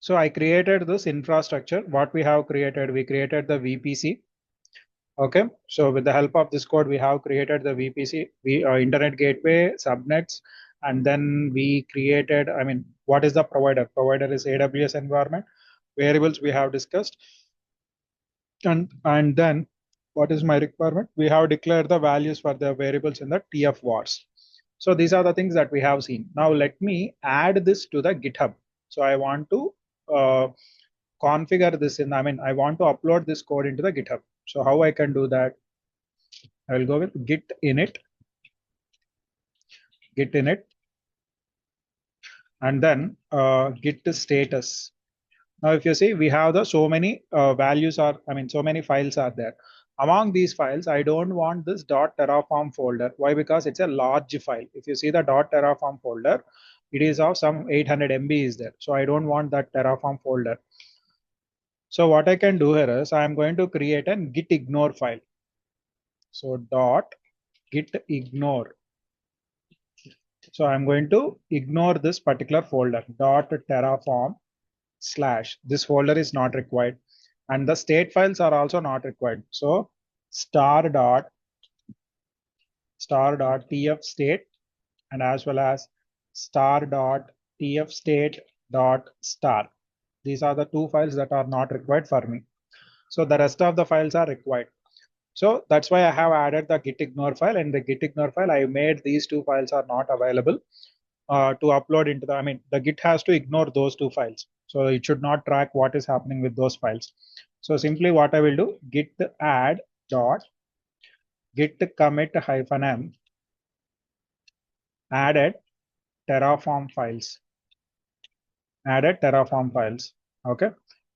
So I created this infrastructure. What we have created, we created the VPC. Okay, so with the help of this code, we have created the VPC, Internet Gateway, subnets, and then we created, I mean, what is the provider? Provider is AWS environment. Variables we have discussed. And then what is my requirement? We have declared the values for the variables in the TF vars. So these are the things that we have seen. Now let me add this to the GitHub. So I want to configure this in, I mean, I want to upload this code into the GitHub. So how I can do that? I will go with git init, and then git status. Now, if you see, we have the so many values are, I mean, so many files are there. Among these files, I don't want this .terraform folder. Why? Because it's a large file. If you see the .terraform folder, it is of some 800 MB is there. So I don't want that Terraform folder. So what I can do here is I am going to create a git ignore file. So git ignore. So I'm going to ignore this particular folder .terraform / this folder is not required, and the state files are also not required. So star.tf state and as well as star.tf state.star. These are the two files that are not required for me. So the rest of the files are required. So that's why I have added the git ignore file, and the git ignore file I made these two files are not available to upload into the, I mean, the Git has to ignore those two files. So it should not track what is happening with those files. So simply what I will do, git add dot git commit -m added Terraform files. Okay,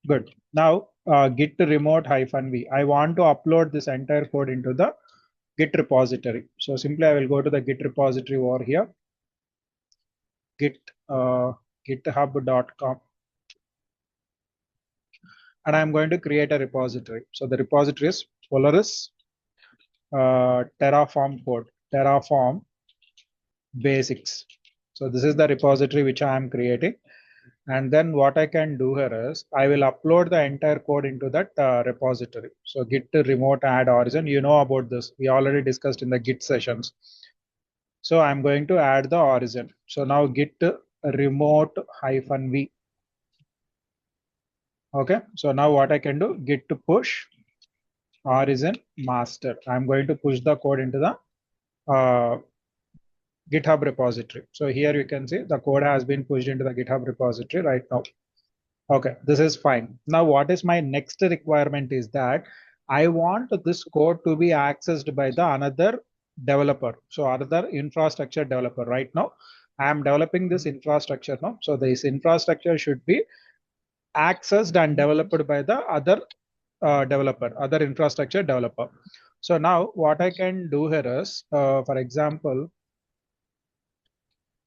good. Now git remote -v. I want to upload this entire code into the Git repository. So simply I will go to the Git repository over here, github.com. And I'm going to create a repository. So the repository is Polaris Terraform code, Terraform basics. So this is the repository which I am creating. And then what I can do here is I will upload the entire code into that repository. So git remote add origin, you know about this. We already discussed in the Git sessions. So I'm going to add the origin. So now git remote -v. Okay, so now what I can do, git push origin master. I'm going to push the code into the GitHub repository. So here you can see the code has been pushed into the GitHub repository right now. Okay, this is fine. Now what is my next requirement is that I want this code to be accessed by the another developer. So another infrastructure developer. Right now I am developing this infrastructure now. So this infrastructure should be accessed and developed by the other other infrastructure developer. So now what I can do here is, for example,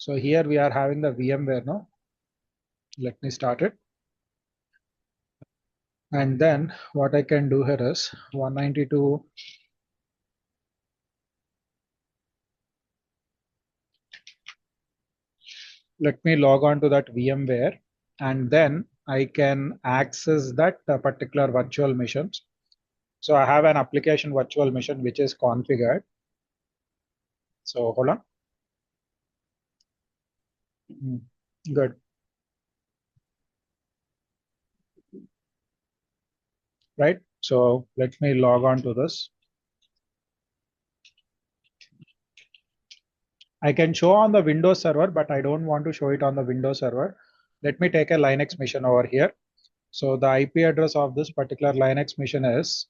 so here we are having the VMware now. Let me start it. And then what I can do here is 192. Let me log on to that VMware, and then I can access that particular virtual machines. So I have an application virtual machine which is configured. So hold on. Good. Right. So let me log on to this. I can show on the Windows server, but I don't want to show it on the Windows server. Let me take a Linux machine over here. So the IP address of this particular Linux machine is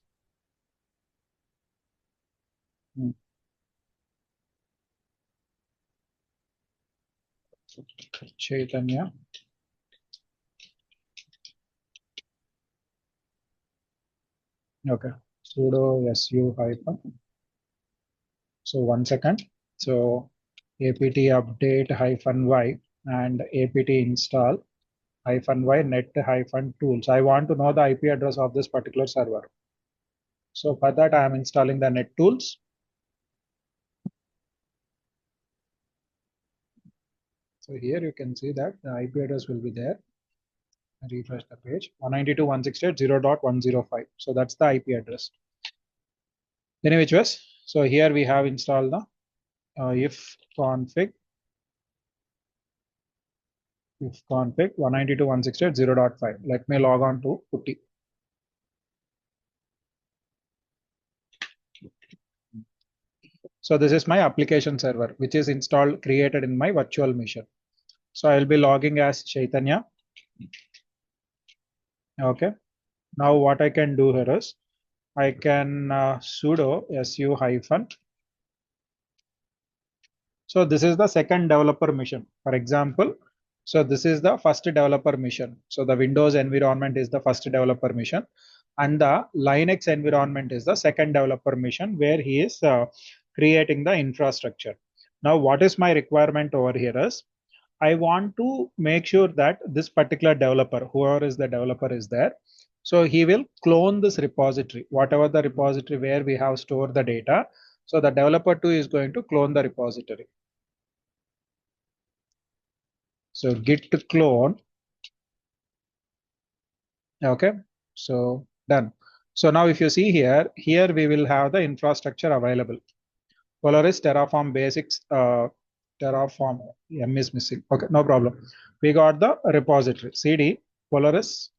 Chaitanya. Okay, sudo su hyphen. So 1 second. So apt update -y and apt install -y net -tools. I want to know the IP address of this particular server. So for that, I am installing the net tools. So here you can see that the IP address will be there. refresh the page. 192.168.0.105. So that's the IP address. Which was, so here we have installed the if config 192.168.0.5. Let me log on to Putty. So this is my application server, which is installed, created in my virtual machine. So I'll be logging as Chaitanya. Okay. Now what I can do here is I can sudo su hyphen. So this is the second developer mission. For example, so this is the first developer mission. So the Windows environment is the first developer mission, and the Linux environment is the second developer mission where he is creating the infrastructure. Now, what is my requirement over here is I want to make sure that this particular developer, whoever is the developer is there, so he will clone this repository, whatever the repository where we have stored the data. So the developer 2 is going to clone the repository. So git clone. Okay, so done. So now if you see here we will have the infrastructure available. Polaris Terraform basics, Terraform M is missing. Okay, no problem. We got the repository CD Polaris.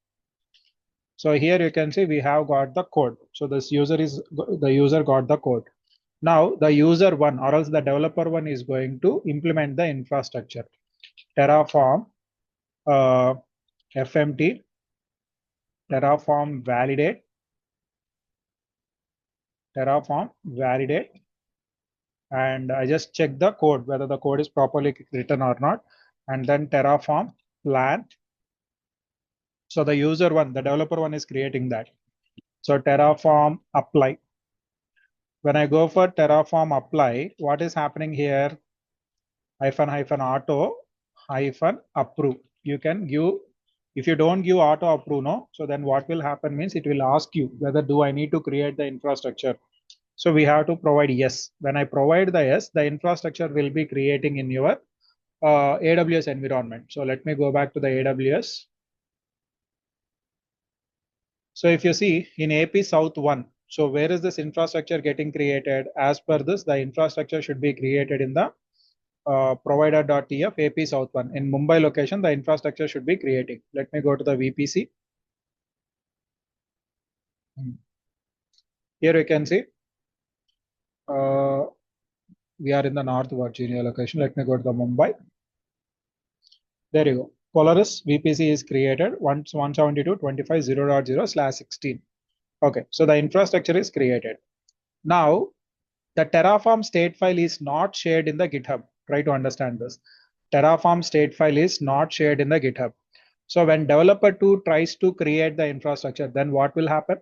So here you can see we have got the code. So the user got the code. Now the user one or else the developer one is going to implement the infrastructure. Terraform FMT Terraform validate and I just check the code whether the code is properly written or not, and then Terraform plan. So the user one, the developer one is creating that. So Terraform apply. When I go for Terraform apply, what is happening here? -auto -approve. You can give, if you don't give auto approve, no, so then what will happen means it will ask you whether do I need to create the infrastructure. So we have to provide yes. When I provide the yes, the infrastructure will be creating in your AWS environment. So let me go back to the AWS. So if you see in AP South 1, so where is this infrastructure getting created? As per this, the infrastructure should be created in the provider.tf AP South 1. In Mumbai location, the infrastructure should be creating. Let me go to the VPC. Here you can see we are in the North Virginia location. Let me go to the Mumbai. There you go. Polaris VPC is created 172.25.0.0/16. Okay, so the infrastructure is created. Now, the Terraform state file is not shared in the GitHub. Try to understand this. Terraform state file is not shared in the GitHub. So when developer 2 tries to create the infrastructure, then what will happen?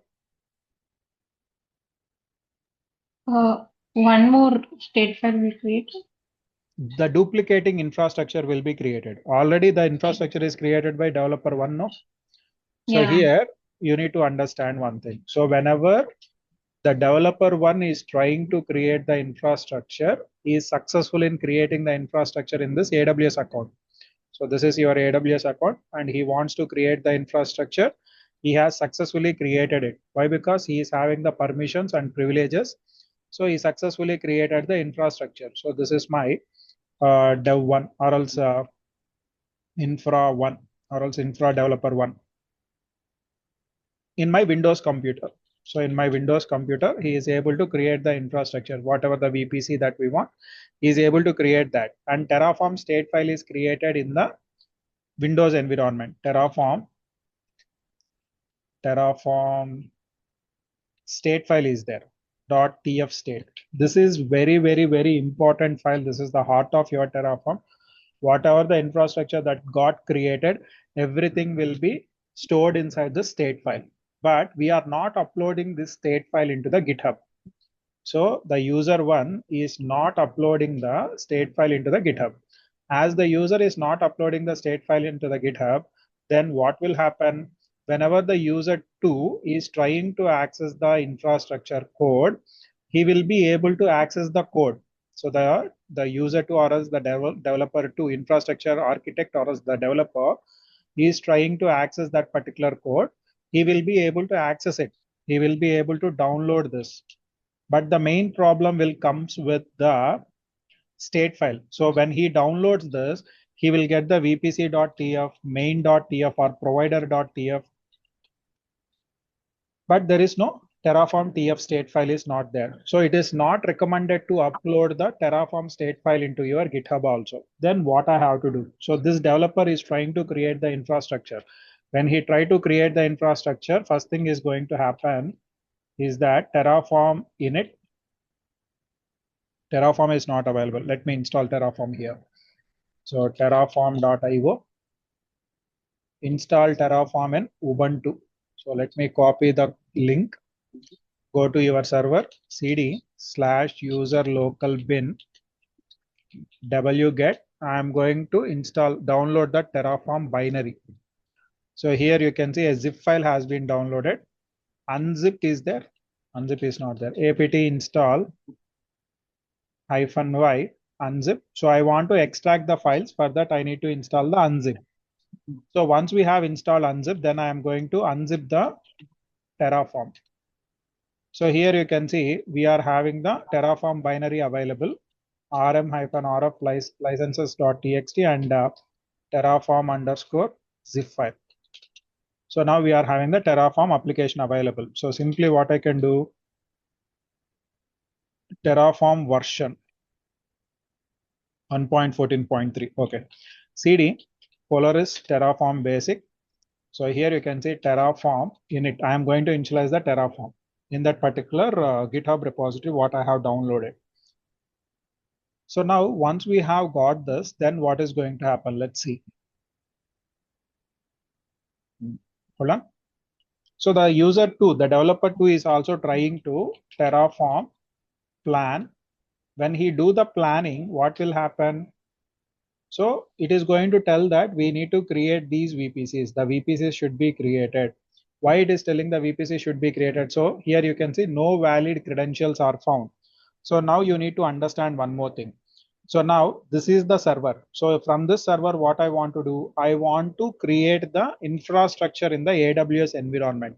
One more state file will create. The duplicating infrastructure will be created. Already the infrastructure is created by developer 1, no? So here you need to understand one thing. So whenever the developer 1 is trying to create the infrastructure, he is successful in creating the infrastructure in this AWS account. So this is your AWS account and he wants to create the infrastructure. He has successfully created it. Why? Because he is having the permissions and privileges. So he successfully created the infrastructure. So this is my dev 1 or else infra 1 or else infra developer 1 in my Windows computer. So in my Windows computer, he is able to create the infrastructure, whatever the VPC that we want, he is able to create that. And Terraform state file is created in the Windows environment. Terraform state file is there. .tf state. This is very, very, very important file. This is the heart of your Terraform. Whatever the infrastructure that got created, everything will be stored inside the state file. But we are not uploading this state file into the GitHub. So the user 1 is not uploading the state file into the GitHub. As the user is not uploading the state file into the GitHub, then what will happen? Whenever the user 2 is trying to access the infrastructure code, he will be able to access the code. So the user 2 or else the developer 2, infrastructure architect or else the developer he is trying to access that particular code, he will be able to access it. He will be able to download this. But the main problem will comes with the state file. So when he downloads this, he will get the vpc.tf, main.tf or provider.tf, but there is no Terraform TF state file is not there. So it is not recommended to upload the Terraform state file into your GitHub also. Then what I have to do? So this developer is trying to create the infrastructure. When he try to create the infrastructure, first thing is going to happen is that Terraform init. Terraform is not available. Let me install Terraform here. So terraform.io, install Terraform in Ubuntu. So let me copy the link. Go to your server, cd/user local bin wget. I'm going to download the Terraform binary. So here you can see a zip file has been downloaded. Unzipped is there. Unzip is not there. apt install -y unzip. So I want to extract the files. For that, I need to install the unzip. So once we have installed unzip, then I am going to unzip the Terraform. So here you can see we are having the Terraform binary available, rm-rf licenses.txt and terraform_zip file. So now we are having the Terraform application available. So simply what I can do, Terraform version 1.14.3. Okay. CD Polaris Terraform basic. So here you can see Terraform init. I am going to initialize the Terraform in that particular GitHub repository what I have downloaded. So now once we have got this, then what is going to happen? Let's see. Hold on. So the user 2, the developer 2 is also trying to Terraform plan. When he do the planning, what will happen? So it is going to tell that we need to create these VPCs. The VPCs should be created. Why it is telling the VPC should be created? So here you can see no valid credentials are found. So now you need to understand one more thing. So now this is the server. So from this server, what I want to do, I want to create the infrastructure in the AWS environment.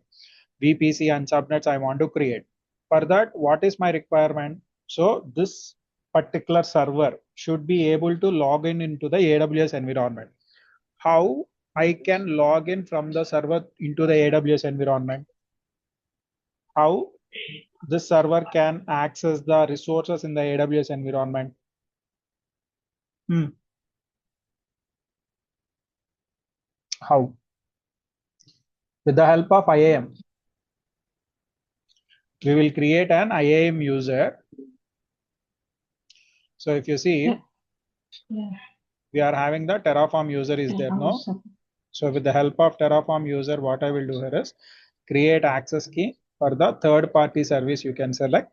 VPC and subnets I want to create. For that, what is my requirement? So this particular server should be able to log in into the AWS environment. How I can log in from the server into the AWS environment? How this server can access the resources in the AWS environment? How? With the help of IAM. We will create an IAM user. So if you see, we are having the Terraform user is there, no? So with the help of Terraform user, what I will do here is create access key for the third party service you can select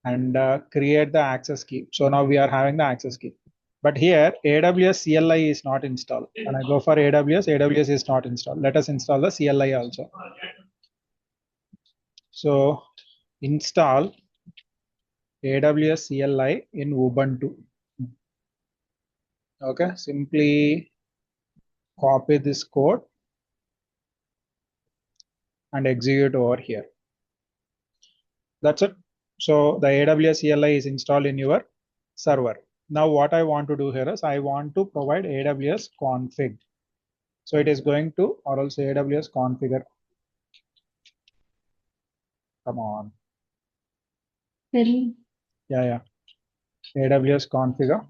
and create the access key. So now we are having the access key. But here AWS CLI is not installed. When I go for AWS, AWS is not installed. Let us install the CLI also. So install AWS CLI in Ubuntu. Okay, simply copy this code and execute over here. That's it. So the AWS CLI is installed in your server. Now what I want to do here is I want to provide AWS config. So it is going to, or else AWS configure. Come on. Really? Yeah. AWS configure.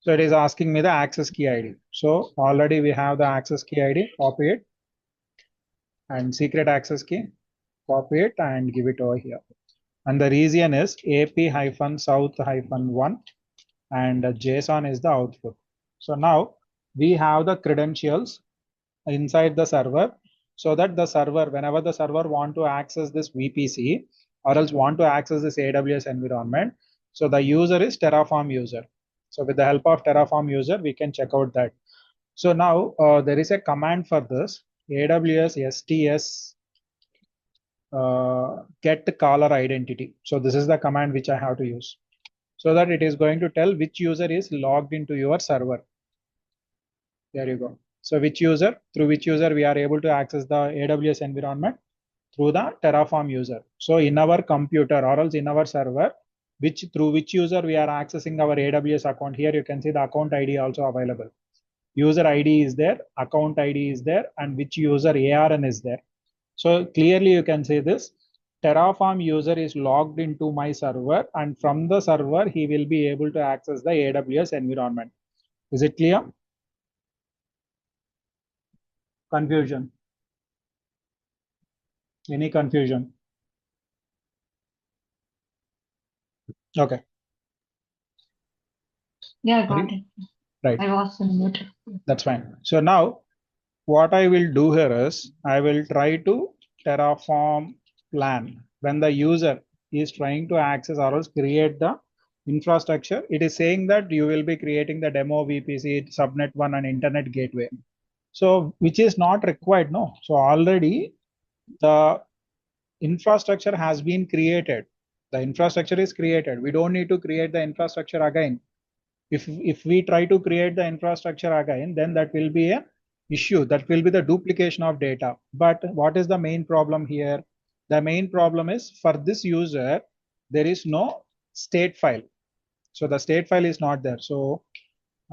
So it is asking me the access key ID. So already we have the access key ID, copy it and secret access key, copy it and give it over here. And the region is AP-south-1 and JSON is the output. So now we have the credentials inside the server so that the server, whenever the server want to access this VPC or else want to access this AWS environment, so the user is Terraform user. So with the help of Terraform user, we can check out that. So now there is a command for this AWS STS get caller identity. So this is the command which I have to use so that it is going to tell which user is logged into your server. There you go. So through which user we are able to access the AWS environment? Through the Terraform user. So in our computer or else in our server, through which user we are accessing our AWS account. Here you can see the account ID also available. User ID is there, account ID is there, and which user ARN is there. So clearly you can say this. Terraform user is logged into my server, and from the server he will be able to access the AWS environment. Is it clear? Confusion? Any confusion? Okay. Yeah, got it. Right. I was in mute. That's fine. So now what I will do here is I will try to Terraform plan when the user is trying to access or else create the infrastructure. It is saying that you will be creating the demo VPC, subnet 1 and internet gateway. So which is not required, no. So already the infrastructure has been created. The infrastructure is created. We don't need to create the infrastructure again. If we try to create the infrastructure again, then that will be a issue. That will be the duplication of data. But what is the main problem here? The main problem is for this user, there is no state file. So the state file is not there. So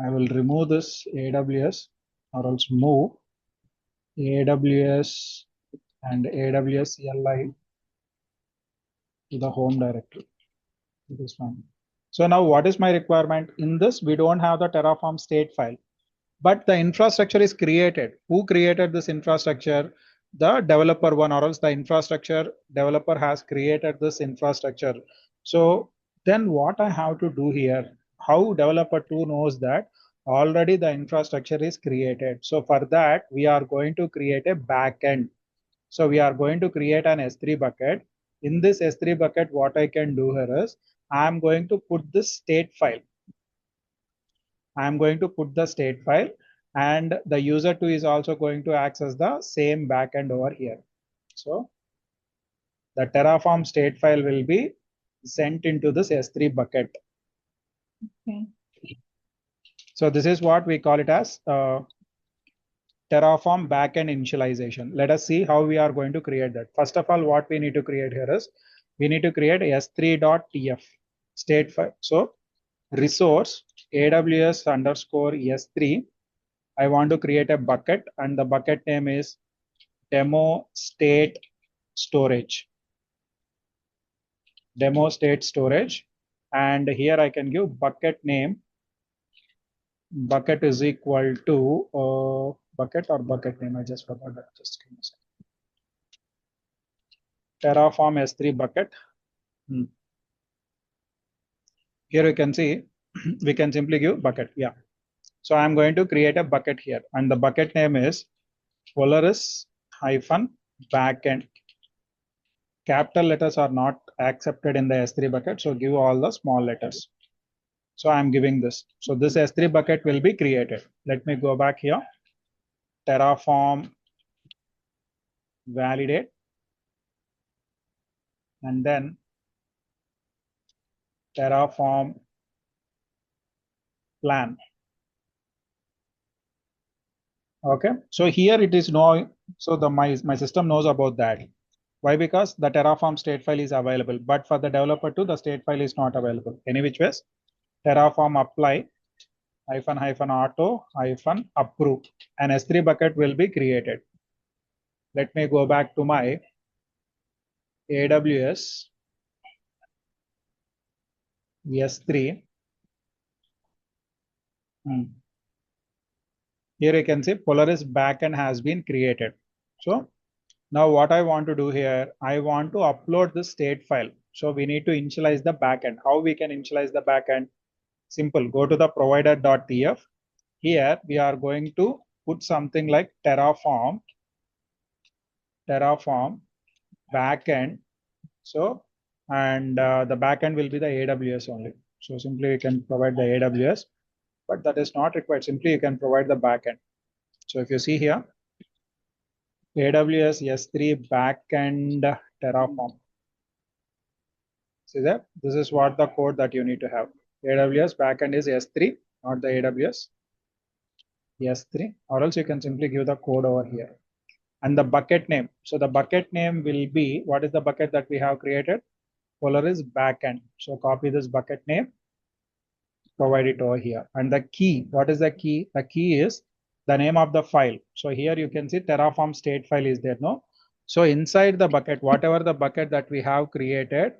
I will remove this AWS or else move AWS and AWS CLI to the home directory. This one. So now what is my requirement? In this, we don't have the Terraform state file, but the infrastructure is created. Who created this infrastructure? The developer one, or else the infrastructure developer has created this infrastructure. So then what I have to do here? How developer 2 knows that already the infrastructure is created? So for that, we are going to create a backend. So we are going to create an S3 bucket. In this S3 bucket, what I can do here is I'm going to put this state file. I'm going to put the state file, and the user 2 is also going to access the same backend over here. So the Terraform state file will be sent into this S3 bucket. Okay. So this is what we call it as Terraform backend initialization. Let us see how we are going to create that. First of all, what we need to create here is we need to create s3.tf state file. So resource AWS underscore S3. I want to create a bucket, and the bucket name is demo state storage. Demo state storage. And here I can give bucket name. Bucket is equal to bucket or bucket name. I just forgot that. Just give me a second. Terraform S3 bucket. Here you can see we can simply give bucket. Yeah. So I'm going to create a bucket here, and the bucket name is Polaris hyphen backend. Capital letters are not accepted in the S3 bucket, so give all the small letters. So I'm giving this. So this S3 bucket will be created. Let me go back here. Terraform validate, and then Terraform plan. Okay. So here it is no. So my system knows about that. Why? Because the Terraform state file is available, but for the developer 2, the state file is not available. Any which ways, Terraform apply -- auto -- approve, and S3 bucket will be created. Let me go back to my AWS S3. Here you can see Polaris backend has been created. So now what I want to do here, I want to upload the state file. So we need to initialize the backend. How we can initialize the backend? Simple. Go to the provider.tf. Here we are going to put something like Terraform backend. So, and the backend will be the AWS only. So simply you can provide the AWS, but that is not required. Simply you can provide the backend. So if you see here, AWS S3 backend Terraform. See that? This is what the code that you need to have. AWS backend is S3, not the AWS. S3, or else you can simply give the code over here. And the bucket name. So the bucket name will be, what is the bucket that we have created? Polaris backend. So copy this bucket name, provide it over here. And the key, what is the key? The key is the name of the file. So here you can see Terraform state file is there, no? So inside the bucket, whatever the bucket that we have created,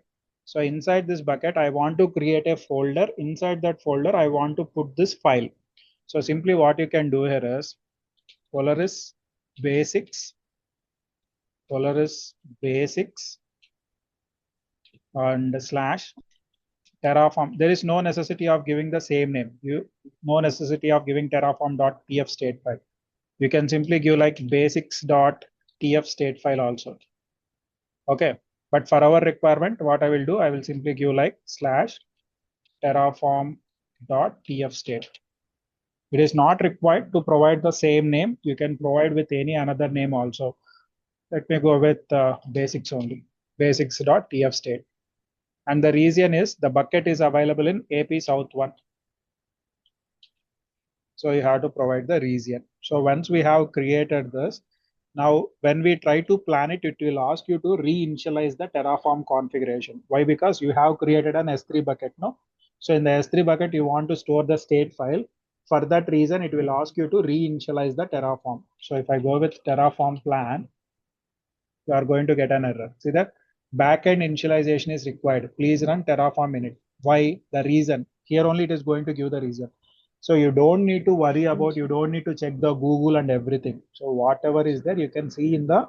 so inside this bucket, I want to create a folder. Inside that folder, I want to put this file. So simply what you can do here is Polaris basics, Polaris basics and slash Terraform. There is no necessity of giving the same name. No necessity of giving terraform.tf state file. You can simply give like basics.tf state file also. Okay. But for our requirement, what I will do, I will simply give like slash terraform.tf state. It is not required to provide the same name. You can provide with any another name also. Let me go with basics only, basics.tf state. And the region is the bucket is available in AP South 1. So you have to provide the region. So once we have created this, now when we try to plan it, it will ask you to reinitialize the Terraform configuration. Why? Because you have created an S3 bucket, no? So in the S3 bucket, you want to store the state file. For that reason, it will ask you to reinitialize the Terraform. So if I go with Terraform plan, you are going to get an error. See that backend initialization is required. Please run Terraform init. Why? The reason. Here only it is going to give the reason. So you don't need to worry about, you don't need to check the Google and everything. So whatever is there, you can see in the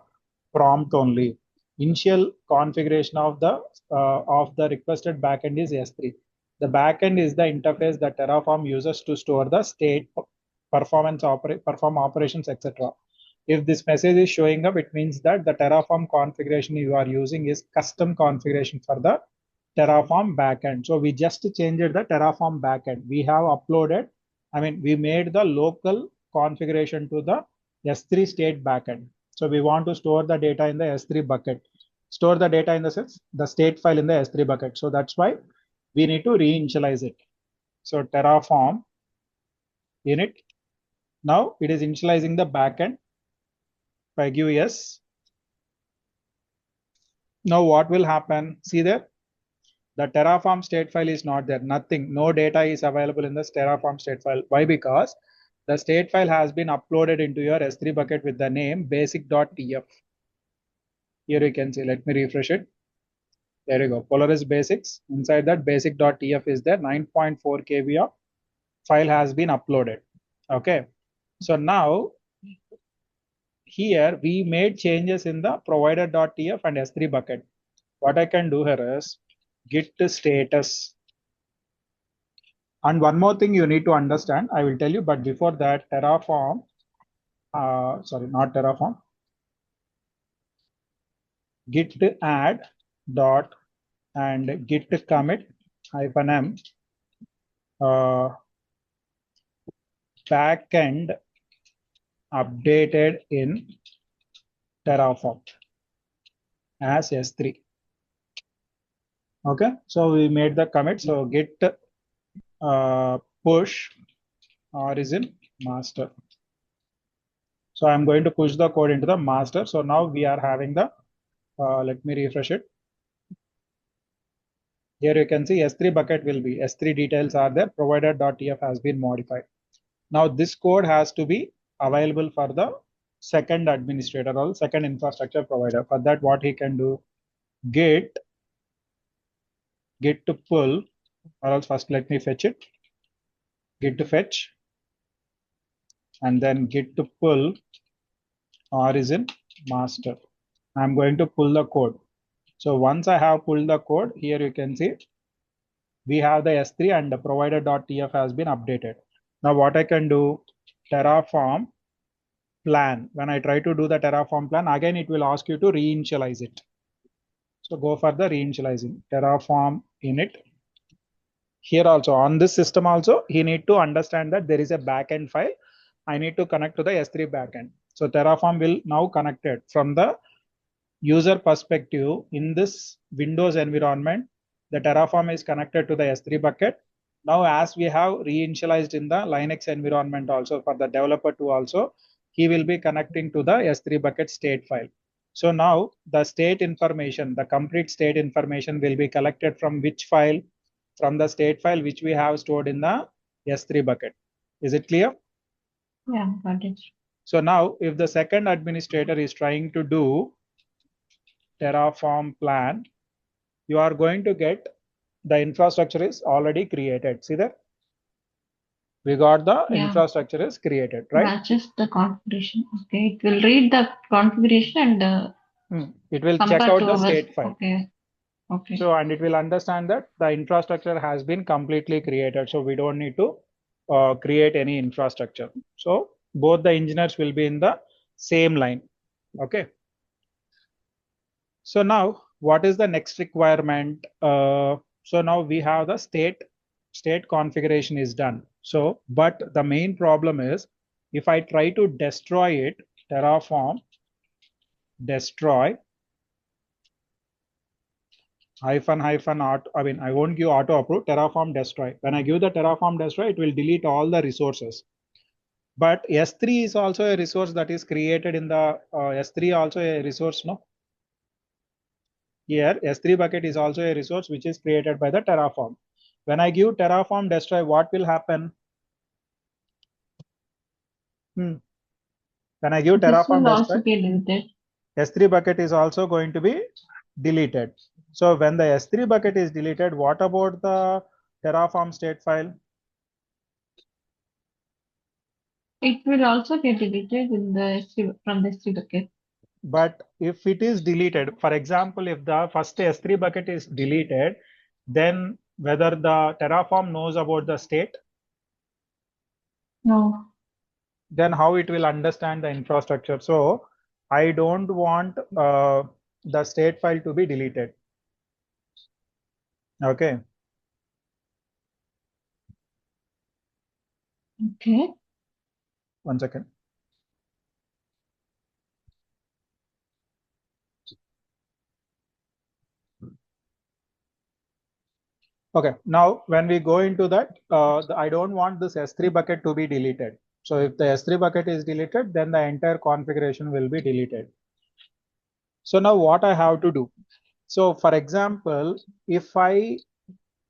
prompt only. Initial configuration of the requested backend is S3. The backend is the interface that Terraform uses to store the state, perform operations, etc. If this message is showing up, it means that the Terraform configuration you are using is custom configuration for the Terraform backend. So we just changed the Terraform backend. We have uploaded, we made the local configuration to the S3 state backend. So we want to store the data in the S3 bucket. Store the data in the sense, the state file in the S3 bucket. So that's why we need to reinitialize it. So Terraform init. Now it is initializing the backend. If I give yes, now what will happen? See there, the Terraform state file is not there. Nothing, no data is available in this Terraform state file. Why? Because the state file has been uploaded into your S3 bucket with the name basic.tf. Here you can see, let me refresh it. There you go, Polaris basics. Inside that basic.tf is there, 9.4 KB of file has been uploaded. Okay. So now here we made changes in the provider.tf and S3 bucket. What I can do here is git status. And one more thing you need to understand, I will tell you, but before that, Terraform, sorry, not Terraform, git add dot and git commit -m backend updated in Terraform as S3. Okay, so we made the commit. So git push origin master. So I'm going to push the code into the master. So now we are having the, let me refresh it. Here you can see S3 bucket will be, S3 details are there, provider.tf has been modified. Now this code has to be available for the second administrator or second infrastructure provider. For that, what he can do, git to pull, or else first let me fetch it, git to fetch, and then git to pull origin master. I'm going to pull the code. So once I have pulled the code, here you can see we have the S3 and the provider.tf has been updated. Now what I can do, Terraform plan. When I try to do the Terraform plan, again it will ask you to reinitialize it. So go for the reinitializing. Terraform init. Here also on this system also, he need to understand that there is a backend file. I need to connect to the S3 backend. So Terraform will now connected from the user perspective in this Windows environment. The Terraform is connected to the S3 bucket. Now, as we have reinitialized in the Linux environment also for the developer to also, he will be connecting to the S3 bucket state file. So now the state information, the complete state information will be collected from which file? From the state file which we have stored in the S3 bucket. Is it clear? Yeah, got it. So now if the second administrator is trying to do Terraform plan, you are going to get the infrastructure is already created. See that? We got the Yeah, infrastructure is created, right? matches the configuration. Okay, it will read the configuration and It will check compare out to the our. state file. Okay, okay. So, and it will understand that the infrastructure has been completely created. So we don't need to create any infrastructure. So both the engineers will be in the same line. Okay. So now what is the next requirement? So now we have the state configuration is done. So, but the main problem is if I try to destroy it, Terraform destroy hyphen auto, I mean, I won't give auto approve Terraform destroy. When I give the Terraform destroy, it will delete all the resources. But S3 is also a resource that is created in the S3 also a resource, no? Here, S3 bucket is also a resource which is created by the Terraform. When I give Terraform destroy, what will happen? When I give This Terraform will destroy, also be deleted. S3 bucket is also going to be deleted. So when the S3 bucket is deleted, what about the Terraform state file? It will also get deleted in the S3, from the S3 bucket. But if it is deleted, for example, if the first S3 bucket is deleted, then whether the Terraform knows about the state, No. then how it will understand the infrastructure. So I don't want the state file to be deleted. Okay. Okay. One second. Okay, now when we go into that, I don't want this S3 bucket to be deleted. So if the S3 bucket is deleted, then the entire configuration will be deleted. So now what I have to do? So for example, if I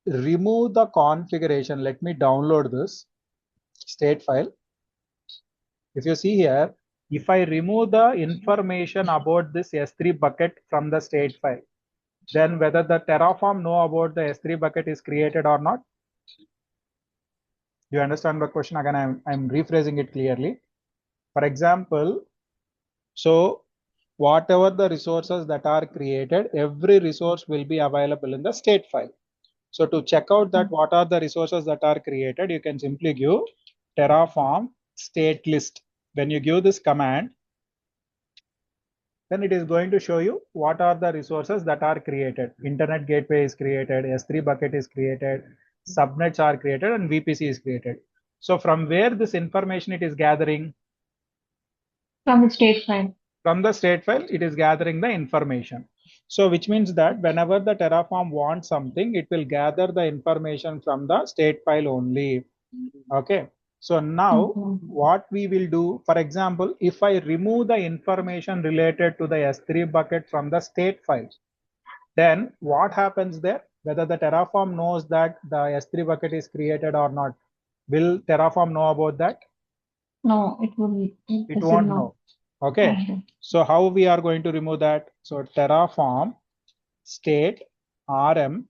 remove the configuration, let me download this state file. If you see here, if I remove the information about this S3 bucket from the state file, then whether the Terraform know about the S3 bucket is created or not. Do you understand the question? Again, I'm rephrasing it clearly. For example, so whatever the resources that are created, every resource will be available in the state file. So to check out that what are the resources that are created, you can simply give Terraform state list. When you give this command, then it is going to show you what are the resources that are created. Internet gateway is created, S3 bucket is created, subnets are created, and VPC is created. So from where this information it is gathering? From the state file. From the state file, it is gathering the information. So which means that whenever the Terraform wants something, it will gather the information from the state file only. Okay. So now what we will do, for example, if I remove the information related to the S3 bucket from the state file, then what happens there? Whether the Terraform knows that the S3 bucket is created or not. Will Terraform know about that? No, it Won't know. know. Okay. So how we are going to remove that? So Terraform state rm,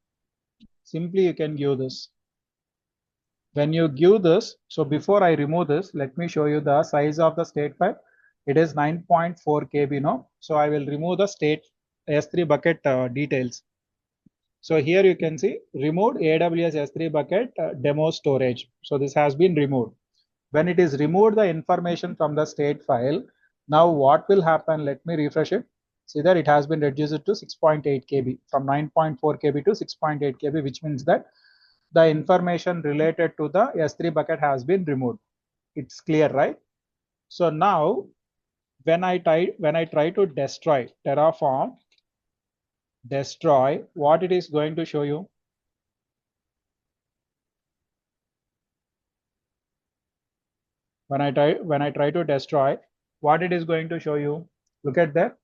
simply you can give this. When you give this, so before I remove this, let me show you the size of the state file. It is 9.4 KB now. So I will remove the state S3 bucket details. So here you can see removed AWS S3 bucket demo storage. So this has been removed. When it is removed the information from the state file, now what will happen? Let me refresh it. See that it has been reduced to 6.8 KB from 9.4 KB to 6.8 KB, which means that the information related to the S3 bucket has been removed. It's clear, right? So now when I try to destroy Terraform, destroy, what it is going to show you? When I try to destroy, what it is going to show you? Look at that.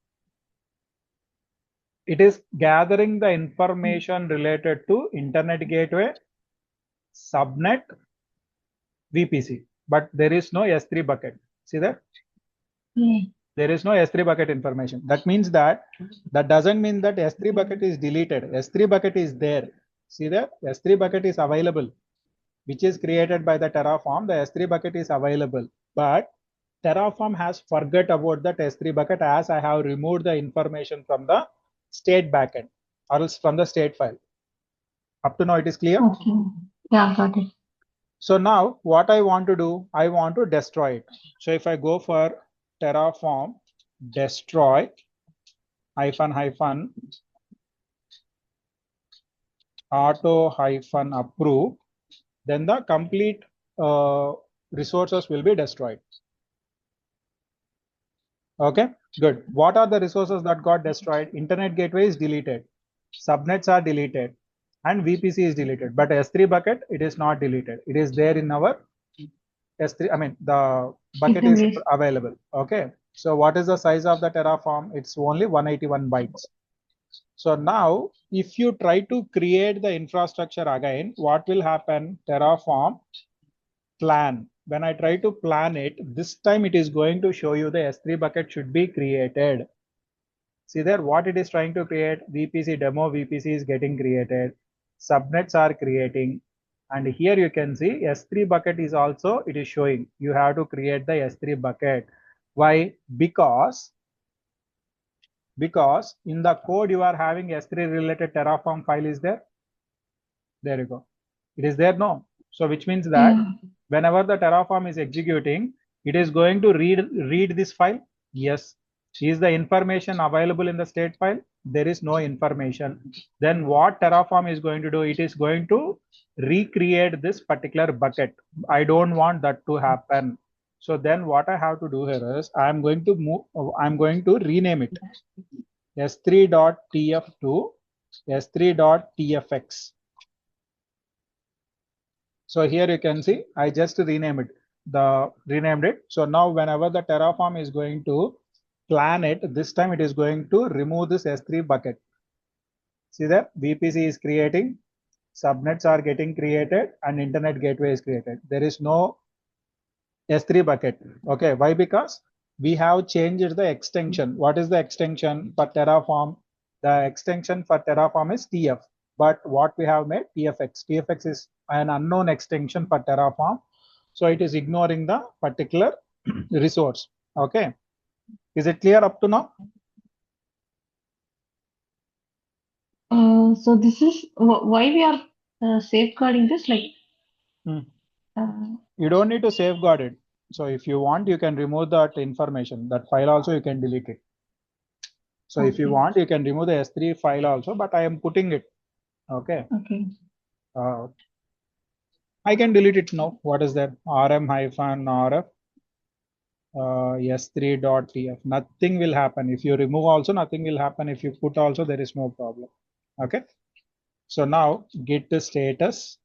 It is gathering the information related to internet gateway, subnet, VPC, but there is no S3 bucket. See that? There is no S3 bucket information. That means that doesn't mean that S3 bucket is deleted. S3 bucket is there. See that? S3 bucket is available, which is created by the Terraform. The S3 bucket is available, but Terraform has forgot about that S3 bucket as I have removed the information from the state backend or else from the state file. Up to now, it is clear? Okay. Yeah, got it. So now what I want to do, I want to destroy it. So if I go for Terraform destroy -auto-approve, then the complete resources will be destroyed. Okay, good. What are the resources that got destroyed? Internet gateway is deleted, subnets are deleted, and VPC is deleted. But S3 bucket, it is not deleted. It is there in our S3. I mean, the bucket is available. Okay. So what is the size of the Terraform? It's only 181 bytes. So now, if you try to create the infrastructure again, what will happen? Terraform plan. When I try to plan it, this time it is going to show you the S3 bucket should be created. See there, what it is trying to create? VPC demo VPC is getting created. Subnets are creating. And here you can see S3 bucket is also, it is showing. You have to create the S3 bucket. Why? Because in the code you are having S3 related Terraform file is there. There you go. It is there, no? So which means that whenever the Terraform is executing, it is going to read this file. Yes. Is the information available in the state file? There is no information. Then what Terraform is going to do? It is going to recreate this particular bucket. I don't want that to happen. So then what I have to do here is I'm going to rename it s3.tf to s3.tfx. So here you can see I just renamed it. So now whenever the Terraform is going to plan it, this time it is going to remove this S3 bucket. See that VPC is creating, subnets are getting created, and internet gateway is created. There is no S3 bucket. Okay, why? Because we have changed the extension. What is the extension for Terraform? The extension for Terraform is TF. But what we have made TFX. TFX is an unknown extension for Terraform. So it is ignoring the particular resource. Okay. Is it clear up to now? So this is why we are safeguarding this, like. You don't need to safeguard it. So if you want, you can remove that information. That file also you can delete it. So if you want, you can remove the S3 file also, but I am putting it. Okay. Okay. I can delete it now. What is that? rm-rf s3.tf. Nothing will happen. If you remove also, nothing will happen. If you put also, there is no problem. Okay. So now git status.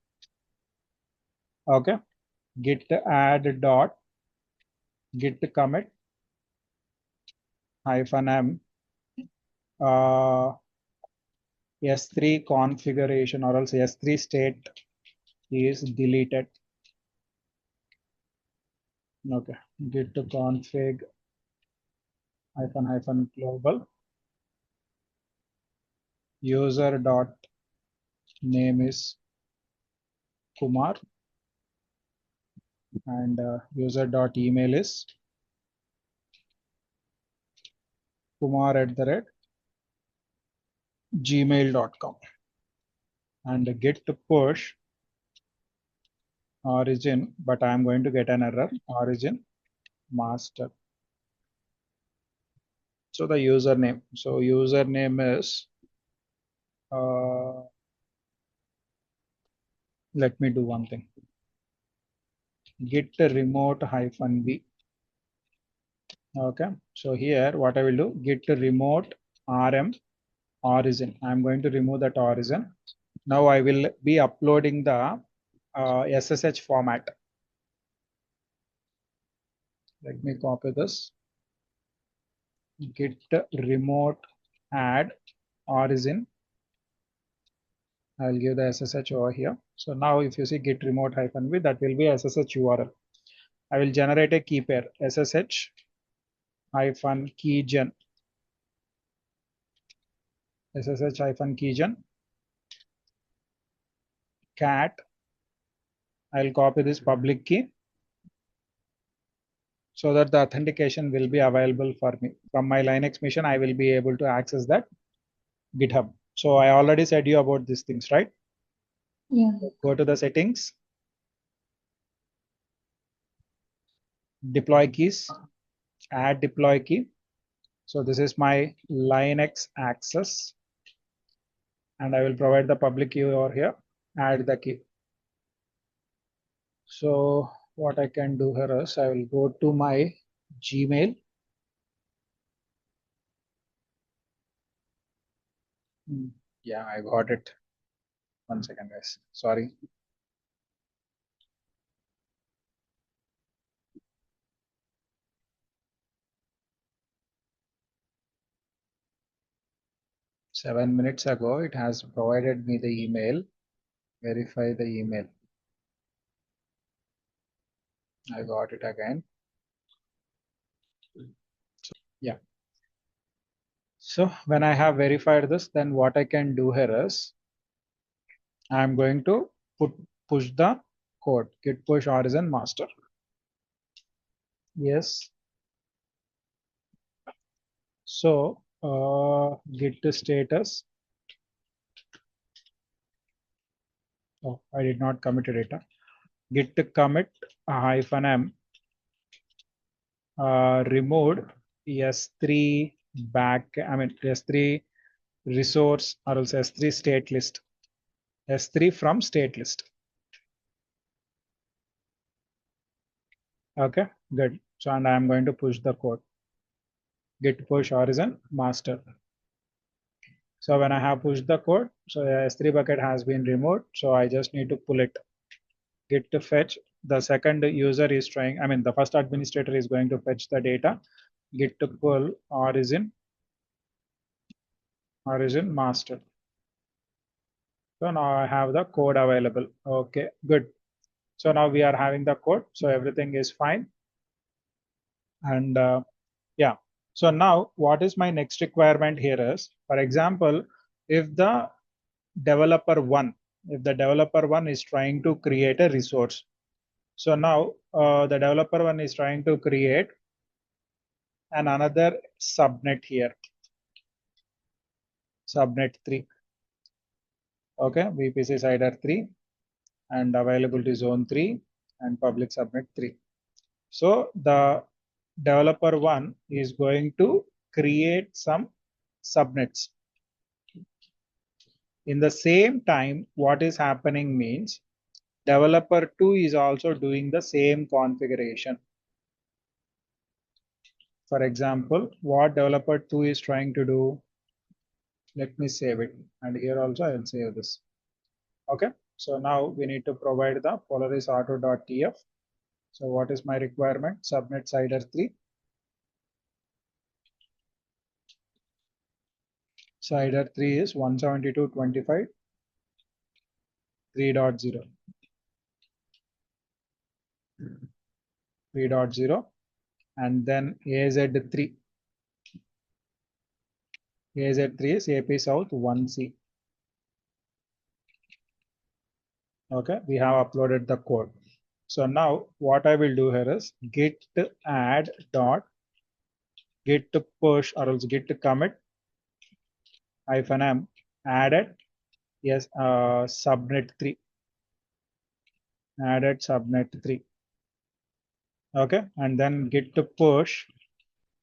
Okay. Git add dot git commit -m S3 configuration or else S3 state is deleted. Okay, git config -- global user dot name is Kumar and user dot email is kumar@gmail.com and git push origin, but I am going to get an error, origin master. So the username. So username is let me do one thing. Git remote -v. Okay, so here what I will do, git remote rm origin. I'm going to remove that origin. Now I will be uploading the SSH format. Let me copy this. Git remote add origin. I'll give the SSH over here. So now if you see git remote -v, that will be SSH URL. I will generate a key pair SSH keygen keygen cat. I'll copy this public key so that the authentication will be available for me. From my Linux machine, I will be able to access that GitHub. So I already said you about these things, right? Yeah. Go to the settings, deploy keys, add deploy key. So this is my Linux access, and I will provide the public key over here, add the key. So what I can do here is I will go to my Gmail. Yeah, I got it. 1 second, guys. Sorry. Seven minutes ago, it has provided me the email. Verify the email. I got it again. So, yeah. So when I have verified this, then what I can do here is I'm going to push the code, git push origin master. Yes. So git status. Oh, I did not commit data. Git commit -m removed S3 S3 resource or else S3 state list. S3 from state list. Okay, good. So and I am going to push the code. Git push origin master. So when I have pushed the code, so S3 bucket has been removed. So I just need to pull it. Git to fetch. The second user is trying, the first administrator is going to fetch the data. Git to pull origin master. So now I have the code available. Okay, good. So now we are having the code. So everything is fine. And yeah. So now what is my next requirement here is, for example, if the developer one, is trying to create a resource. So now the developer one is trying to create another subnet here, subnet 3. Okay, VPC CIDR 3 and availability zone 3 and public subnet 3. So the developer one is going to create some subnets. In the same time, what is happening means developer 2 is also doing the same configuration. For example, what developer 2 is trying to do, let me save it. And here also I will save this. Okay, so now we need to provide the polaris auto.tf. So what is my requirement? Subnet CIDR 3. CIDR 3 is 172.25 3.0. 3.0 and then AZ3. AZ3 is AP South 1C. Okay, we have uploaded the code. So now what I will do here is git add dot git push or else git commit -m added yes subnet 3 added subnet 3. Okay, and then git push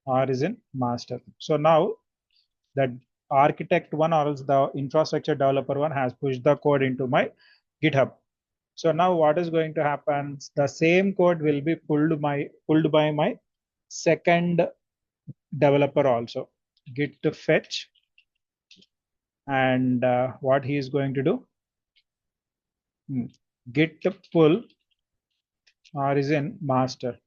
origin master. So now that architect one or else the infrastructure developer one has pushed the code into my GitHub. So now what is going to happen? The same code will be pulled by my second developer also. Git to fetch and what he is going to do? Git pull origin master.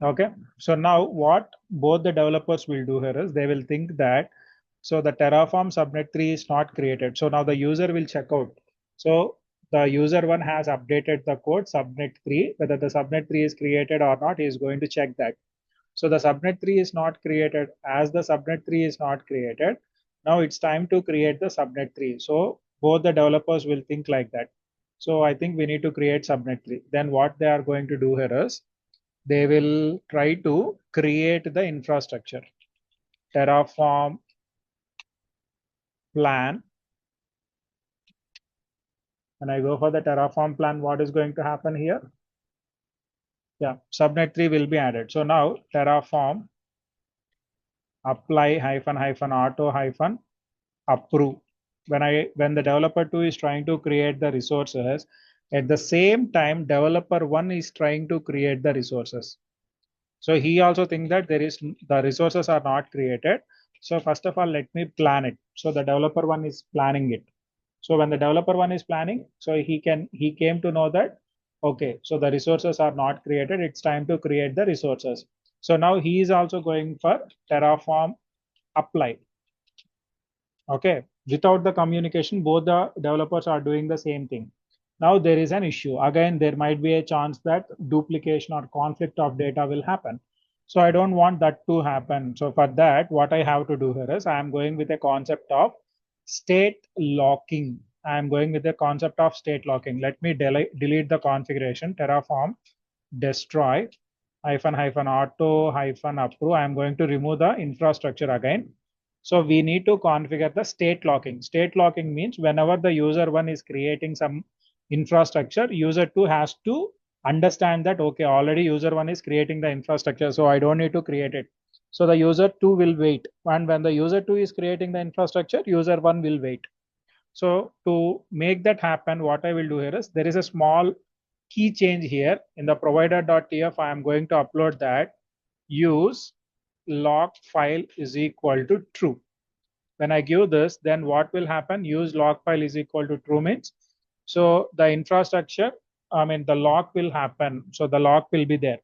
Okay, so now what both the developers will do here is they will think that so the Terraform subnet 3 is not created. So now the user will check out. So the user one has updated the code subnet 3, whether the subnet 3 is created or not, he is going to check that. So the subnet 3 is not created. As the subnet 3 is not created, now it's time to create the subnet 3. So both the developers will think like that. So I think we need to create subnet 3. Then what they are going to do here is they will try to create the infrastructure. Terraform plan. When I go for the Terraform plan, what is going to happen here? Yeah, subnet 3 will be added. So now Terraform apply hyphen hyphen auto hyphen approve. When the developer 2 is trying to create the resources, at the same time developer 1 is trying to create the resources. So he also thinks that the resources are not created. So first of all, let me plan it. So the developer 1 is planning it. So when the developer 1 is planning, so he came to know that okay, so the resources are not created. It's time to create the resources. So now he is also going for Terraform apply. Okay, without the communication, both the developers are doing the same thing. Now there is an issue. Again, there might be a chance that duplication or conflict of data will happen. So I don't want that to happen. So for that, what I have to do here is I am going with a concept of state locking. I am going with the concept of state locking. Let me delete the configuration Terraform destroy hyphen hyphen auto hyphen approve. I am going to remove the infrastructure again. So we need to configure the state locking. State locking means whenever the user one is creating some infrastructure, user two has to understand that okay, already user one is creating the infrastructure, so I don't need to create it. So the user two will wait, and when the user two is creating the infrastructure, user one will wait. So to make that happen, what I will do here is there is a small key change here in the provider.tf. I am going to upload that use log file is equal to true. When I give this, then what will happen? Use log file is equal to true means so the infrastructure, I mean the lock will happen. So the lock will be there.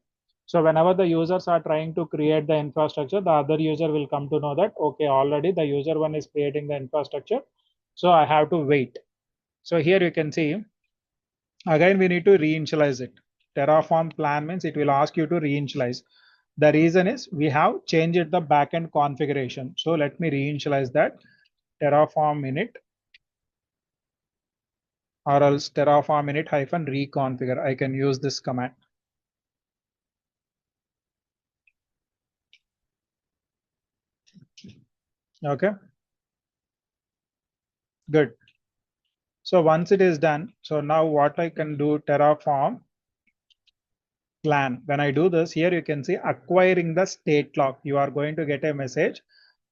So whenever the users are trying to create the infrastructure, the other user will come to know that okay, already the user one is creating the infrastructure. So I have to wait. So here you can see again we need to reinitialize it. Terraform plan means it will ask you to reinitialize. The reason is we have changed the backend configuration. So let me reinitialize that. Terraform init or else Terraform init hyphen reconfigure. I can use this command. Okay, good. So once it is done, so now what I can do Terraform plan. When I do this here, you can see acquiring the state lock. You are going to get a message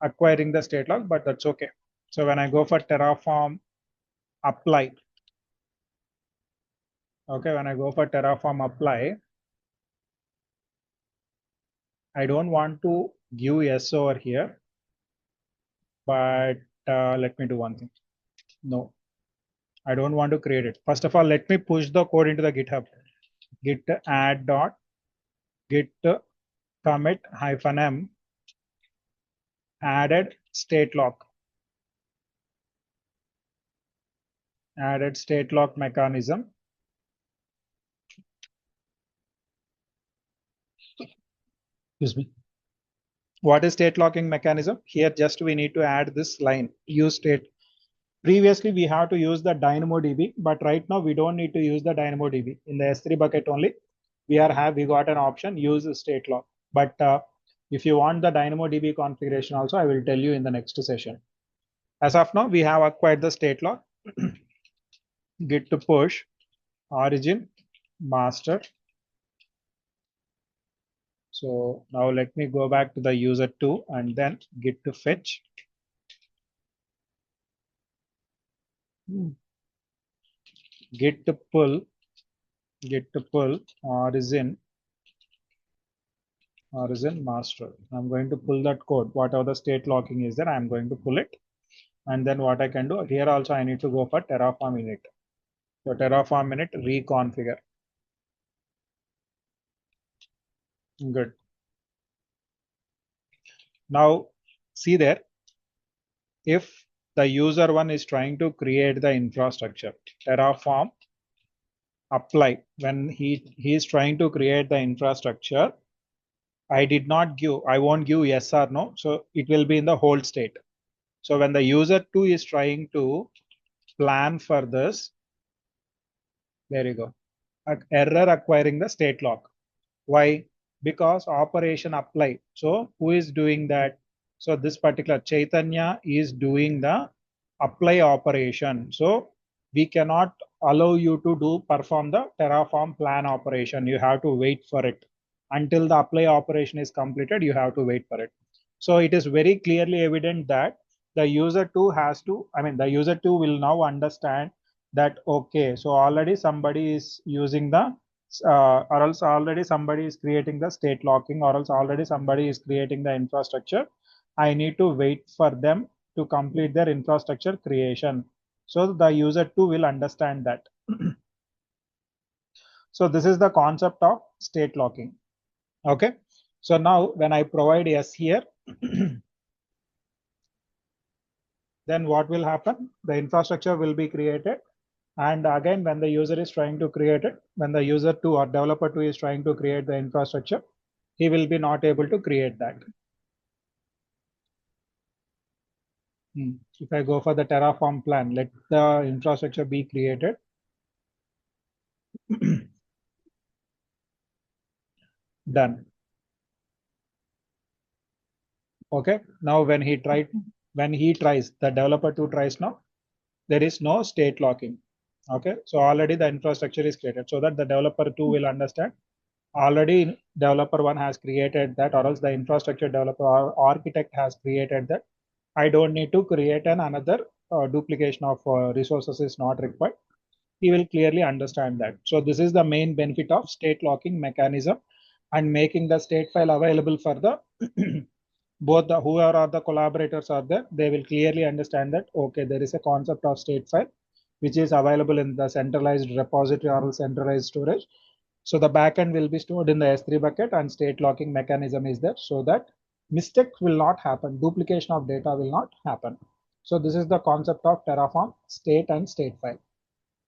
acquiring the state lock, but that's okay. So when I go for Terraform apply, okay, when I go for Terraform apply, I don't want to give yes over here, but let me do one thing. No, I don't want to create it. First of all, let me push the code into the GitHub. Git add dot git commit hyphen m added state lock. Added state lock mechanism. Excuse me. What is state locking mechanism? Here just we need to add this line use state. Previously we have to use the DynamoDB, but right now we don't need to use the DynamoDB. In the S3 bucket only, we got an option use state lock. But if you want the DynamoDB configuration also, I will tell you in the next session. As of now, we have acquired the state lock. Git to push origin master. So now let me go back to the user 2 and then git to fetch. Git to pull origin master. I'm going to pull that code. Whatever the state locking is there, I'm going to pull it. And then what I can do here also, I need to go for Terraform init. So Terraform init reconfigure. Good. Now see there, if the user one is trying to create the infrastructure, Terraform apply, when he is trying to create the infrastructure, I won't give yes or no, so it will be in the hold state. So when the user 2 is trying to plan for this, there you go, error acquiring the state lock. Why? Because operation apply. So who is doing that? So this particular Chaitanya is doing the apply operation. So we cannot allow you to perform the Terraform plan operation. You have to wait for it until the apply operation is completed. You have to wait for it. So it is very clearly evident that the user 2 has to, the user 2 will now understand that, okay, so already somebody is using the or else already somebody is creating the state locking, or else already somebody is creating the infrastructure. I need to wait for them to complete their infrastructure creation. So the user 2 will understand that. So this is the concept of state locking. Okay. So now when I provide yes here, then what will happen? The infrastructure will be created. And again, when the user is trying to create it, when the user 2 or developer 2 is trying to create the infrastructure, he will be not able to create that. If I go for the Terraform plan, let the infrastructure be created. Done. Okay. Now when he tries, the developer 2 tries now, there is no state locking. Okay. So already the infrastructure is created, so that the developer 2 will understand already developer 1 has created that, or else the infrastructure developer or architect has created that. I don't need to create another duplication of resources is not required. He will clearly understand that. So this is the main benefit of state locking mechanism, and making the state file available for the both the whoever are the collaborators are there, they will clearly understand that, okay, there is a concept of state file which is available in the centralized repository or centralized storage. So the backend will be stored in the S3 bucket, and state locking mechanism is there so that mistakes will not happen, duplication of data will not happen. So this is the concept of Terraform state and state file.